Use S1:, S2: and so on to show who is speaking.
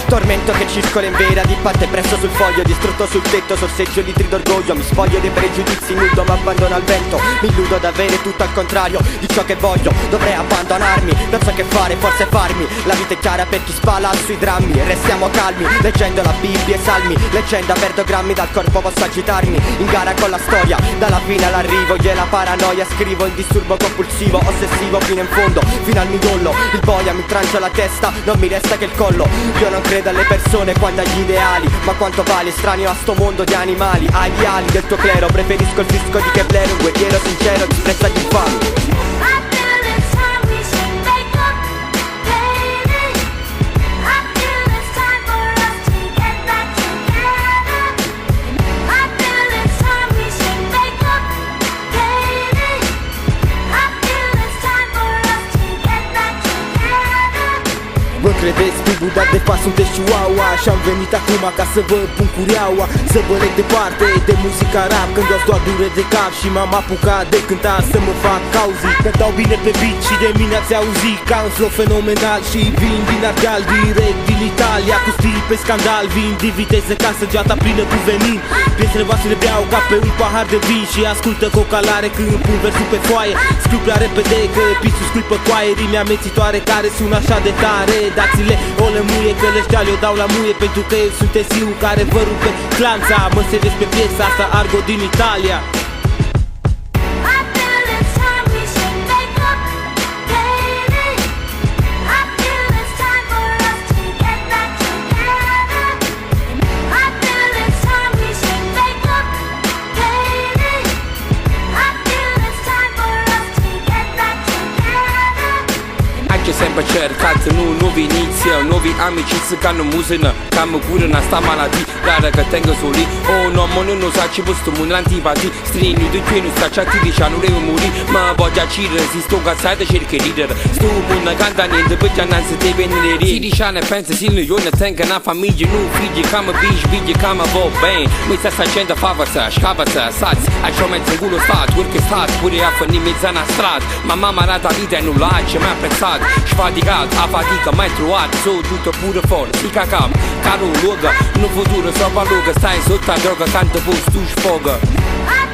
S1: Tormento che circola in vera, di parte presso sul foglio, distrutto sul tetto, sorseggio litri d'orgoglio. Mi spoglio dei pregiudizi, nudo ma abbandono al vento. Mi illudo d'avere tutto al contrario di ciò che voglio. Dovrei abbandonarmi, non so che fare, forse farmi. La vita è chiara per chi spala sui drammi. Restiamo calmi, leggendo la Bibbia e salmi. Leggenda perdo grammi, dal corpo posso agitarmi. In gara con la storia, dalla fine all'arrivo. Io e la paranoia scrivo in disturbo compulsivo, ossessivo fino in fondo, fino al midollo. Il boia mi trancia la testa, non mi resta che il collo. Io non credo alle persone quanto agli ideali, ma quanto vale estraneo a sto mondo di animali. Ai viali del tuo clero, preferisco il fisco di Keblero. Un guerriero sincero, disprezza gli infami.
S2: Vă credeți pe Buda de pas sunteți chihuahua Și-am venit acum ca să vă pun cureaua Să vă leg departe de muzica rap Când doar dureri de cap și m-am apucat de cântat Să mă fac cauzi, că dau bine pe beat și de mine ați auzit Ca un flow fenomenal și vin din Ardeal Direct din Italia cu stil pe scandal Vin din viteză ca săgeata plină cu venin Piesele voastre le beau ca pe un pahar de vin Și ascultă cu o calare când pun versul pe foaie Scriu prea repede că pisul sculpă coaie Rime amețitoare care sună așa de tare Dați-le o lămuie că lăștea le-o dau la muie Pentru că eu sunt tesiu care vă rupe clanța Mă servesc pe piesa asta Argo din Italia.
S3: Che sempre cercați, nu veniți Nuovi amici să ca nu muzână Cam cură na sta maladì Rara che tengo soli Oh no, ma non sa ci posto mun l'antipati Stringi di qui non sta ciatti di ciano devo muri Ma voglio accire, si sto cazzate cerca ridere Sto mun canta niente per già non si deve venire Si diciane pensa si io ne tengo una famiglia Non figli come figli come va bene Mi sta facendo favorza, scavazza, saz A ciò mezzo in culo stato, perché stato Pure a finire mezza una strada Ma mamma rata vita e non l'ha mai apprezzato Sfaticat, a fatica mai trovato Sono tutto pure fuori, si cacam Caro luogo, no futuro so paluga Stai sotto a droga, canto posto tu sfoga